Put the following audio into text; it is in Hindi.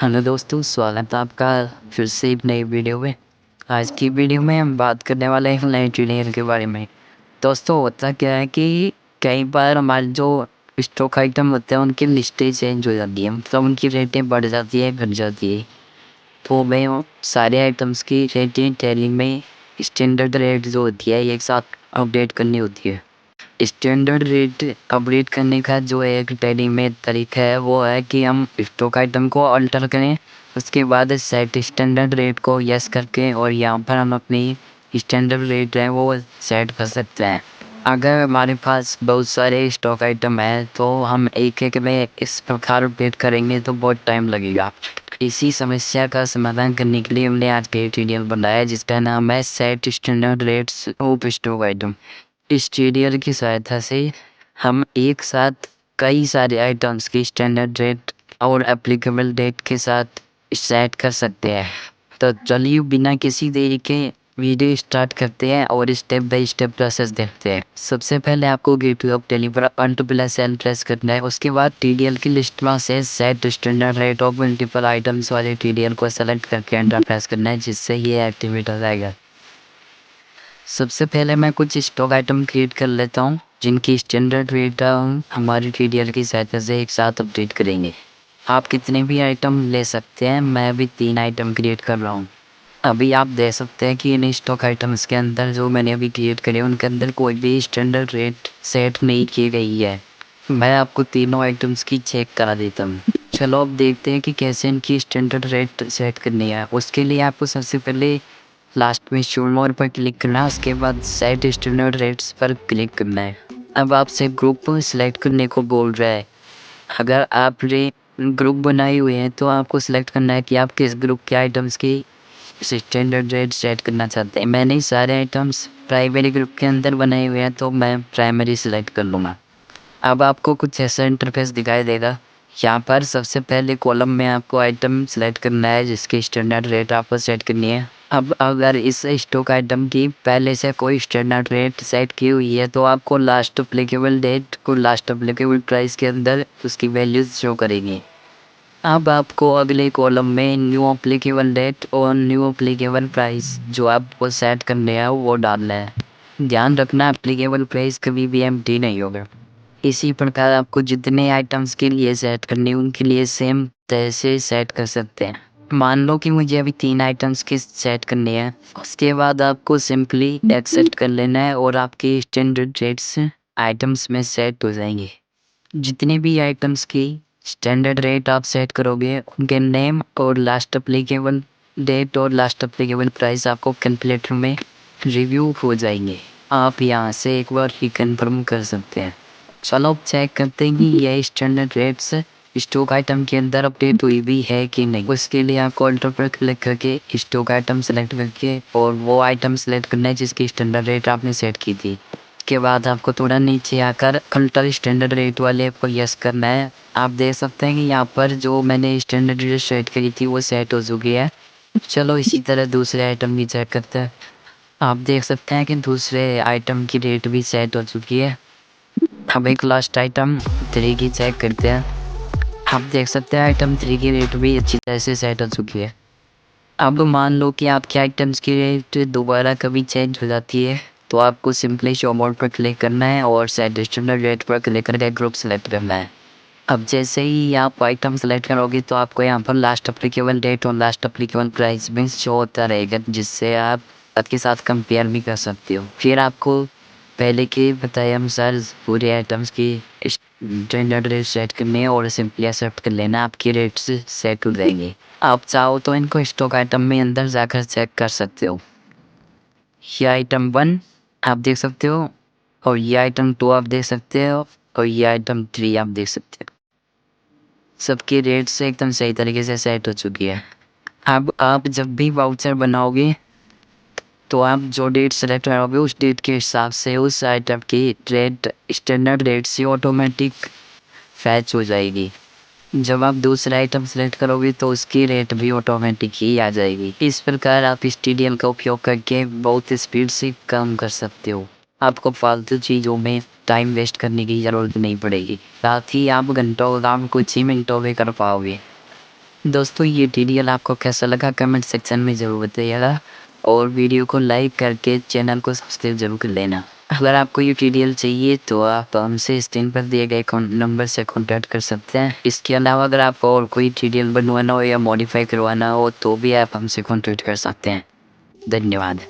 हेलो दोस्तों, स्वागत है आपका फिर से एक नई वीडियो में। आज की वीडियो में हम बात करने वाले हैं नाइट्रोजन के बारे में। दोस्तों, होता क्या है कि कई बार हमारे जो स्टॉक आइटम होते हैं उनकी लिस्टें चेंज हो जाती हैं, मतलब उनकी रेटें बढ़ जाती है, घट जाती है। तो मैं वो सारे आइटम्स की रेटें टैली में स्टैंडर्ड रेट जो होती है एक साथ अपडेट करनी होती है। स्टैंडर्ड रेट अपडेट करने का जो एक टैली में तरीका है वो है कि हम स्टॉक आइटम को अल्टर करें, उसके बाद सेट स्टैंडर्ड रेट को यस करके और यहाँ पर हम अपनी स्टैंडर्ड रेट है वो सेट कर सकते हैं। अगर हमारे पास बहुत सारे स्टॉक आइटम है तो हम एक एक में इस प्रकार अपडेट करेंगे तो बहुत टाइम लगेगा। इसी समस्या का समाधान करने के लिए हमने आज का ट्यूटोरियल बनाया जिसका नाम है set standard rates of stock item. इस ट्यूटोरियल की सहायता से हम एक साथ कई सारे आइटम्स की स्टैंडर्ड रेट और एप्लीकेबल डेट के साथ सेट कर सकते हैं। तो चलिए बिना किसी देरी के वीडियो स्टार्ट करते हैं और स्टेप बाय स्टेप प्रोसेस देखते हैं। सबसे पहले आपको गेटवे ऑफ टेली पर Ctrl प्लस एल प्रेस करना है। उसके बाद टीडीएल की लिस्ट में से set standard rate of multiple items वाले टीडीएल को सेलेक्ट करके एंटर प्रेस करना है, जिससे ये एक्टिवेट हो जाएगा। सबसे पहले मैं कुछ स्टॉक आइटम क्रिएट कर लेता हूँ जिनकी स्टैंडर्ड रेट हमारी टीडीएल की सहायता से एक साथ अपडेट करेंगे। आप कितने भी आइटम ले सकते हैं, मैं अभी 3 आइटम क्रिएट कर रहा हूँ। अभी आप देख सकते हैं कि इन स्टॉक आइटम्स के अंदर जो मैंने अभी क्रिएट करे उनके अंदर कोई भी स्टैंडर्ड रेट सेट नहीं की गई है। मैं आपको तीनों आइटम्स की चेक करा देता हूँ। चलो अब देखते हैं कि कैसे इनकी स्टैंडर्ड रेट सेट करनी है। उसके लिए आपको सबसे पहले लास्ट में शो मोर पर क्लिक करना है, उसके बाद सेट स्टैंडर्ड रेट्स पर क्लिक करना है। अब आपसे ग्रुप सेलेक्ट करने को बोल रहा है। अगर आपने ग्रुप बनाए हुए हैं तो आपको सेलेक्ट करना है कि आप किस ग्रुप के आइटम्स की स्टैंडर्ड रेट सेट करना चाहते हैं। मैंने सारे आइटम्स प्राइमरी ग्रुप के अंदर बनाए हुए हैं तो मैं प्राइमरी सेलेक्ट कर लूँगा। अब आपको कुछ ऐसा इंटरफेस दिखाई देगा। यहाँ पर सबसे पहले कॉलम में आपको आइटम सेलेक्ट करना है जिसकी स्टैंडर्ड रेट आपको सेट करनी है। अब अगर इस स्टॉक आइटम की पहले से कोई स्टैंडर्ड रेट सेट की हुई है तो आपको लास्ट अप्लीकेबल डेट को लास्ट अप्लीकेबल प्राइस के अंदर उसकी वैल्यूज शो करेंगी। अब आपको अगले कॉलम में न्यू अप्लीकेबल डेट और न्यू अप्लीकेबल प्राइस जो आपको सेट करने हैं वो डालना है। ध्यान रखना अप्लीकेबल प्राइस कभी भी एम्प्टी नहीं होगा। इसी प्रकार आपको जितने आइटम्स के लिए सेट करने उनके लिए सेम तरह से सेट कर सकते हैं। मान लो कि मुझे अभी 3 आइटम्स के सेट करने हैं, उसके बाद आपको सिंपली एक्सेप्ट कर लेना है और आपके स्टैंडर्ड रेट्स आइटम्स में सेट हो जाएंगे। जितने भी आइटम्स की स्टैंडर्ड रेट आप सेट करोगे उनके नेम और लास्ट अप्लीकेबल डेट और लास्ट अप्लीकेबल प्राइस आपको कैलकुलेटर में रिव्यू हो जाएंगे। आप यहाँ से एक बार ही कंफर्म कर सकते हैं। चलो अब चेक करते हैं कि यह स्टैंडर्ड रेट्स स्टॉक आइटम के अंदर अपडेट हुई भी है कि नहीं। उसके लिए आपको अल्टर पर क्लिक करके स्टॉक आइटम सेलेक्ट करके और वो आइटम सेलेक्ट करना है जिसकी स्टैंडर्ड रेट आपने सेट की थी। के बाद आपको थोड़ा नीचे आकर अल्टर स्टैंडर्ड रेट वाले को यस करना है। आप देख सकते हैं कि यहाँ पर जो मैंने स्टैंडर्ड रेट सेट करी थी वो सेट हो चुकी है। चलो इसी तरह दूसरे आइटम भी चेक करते हैं। आप देख सकते हैं कि दूसरे आइटम की रेट भी सेट हो चुकी है। अब एक लास्ट आइटम 3 की चेक करते हैं। आप देख सकते हैं आइटम 3 की रेट भी अच्छी तरह से सेट हो चुकी है। अब मान लो कि आपके आइटम्स की रेट दोबारा कभी चेंज हो जाती है तो आपको सिंपली शो मोड पर क्लिक करना है और सेट स्टैंडर्ड रेट पर क्लिक करके ग्रुप सेलेक्ट करना है। अब जैसे ही आप आइटम सेलेक्ट करोगे तो आपको यहाँ पर लास्ट अप्लीकेबल डेट और लास्ट अप्लीकेबल प्राइस भी शो होता रहेगा, जिससे आप उसके साथ कंपेयर भी कर सकते हो। फिर आपको पहले के बताए अनुसार पूरे आइटम्स की स्टैंडर्ड रेट सेट करनी है और सिंपली एक्सेप्ट कर लेना, आपकी रेट्स सेट हो जाएंगे। आप चाहो तो इनको स्टॉक आइटम में अंदर जाकर चेक कर सकते हो। ये आइटम 1 आप देख सकते हो और ये आइटम 2 आप देख सकते हो और ये आइटम 3 आप देख सकते हो। सबकी रेट्स एकदम सही तरीके से सेट हो चुकी है। अब आप जब भी वाउचर बनाओगे तो आप जो डेट सेलेक्ट करोगे उस डेट के हिसाब से उस आइटम की रेट स्टैंडर्ड रेट से ऑटोमेटिक फैच हो जाएगी। जब आप दूसरा आइटम सेलेक्ट करोगे तो उसकी रेट भी ऑटोमेटिक ही आ जाएगी। इस प्रकार आप इस टीडीएल का उपयोग करके बहुत स्पीड से काम कर सकते हो। आपको फालतू चीज़ों में टाइम वेस्ट करने की ज़रूरत नहीं पड़ेगी, साथ ही आप घंटों काम कुछ ही मिनटों में कर पाओगे। दोस्तों ये ट्यूटोरियल आपको कैसा लगा कमेंट सेक्शन में ज़रूर बताइएगा और वीडियो को लाइक करके चैनल को सब्सक्राइब ज़रूर कर लेना। अगर आपको ये ट्यूटोरियल चाहिए तो आप हमसे स्क्रीन पर दिए गए नंबर से कॉन्टैक्ट कर सकते हैं। इसके अलावा अगर आपको और कोई ट्यूटोरियल बनवाना हो या मॉडिफाई करवाना हो तो भी आप हमसे कॉन्टैक्ट कर सकते हैं। धन्यवाद।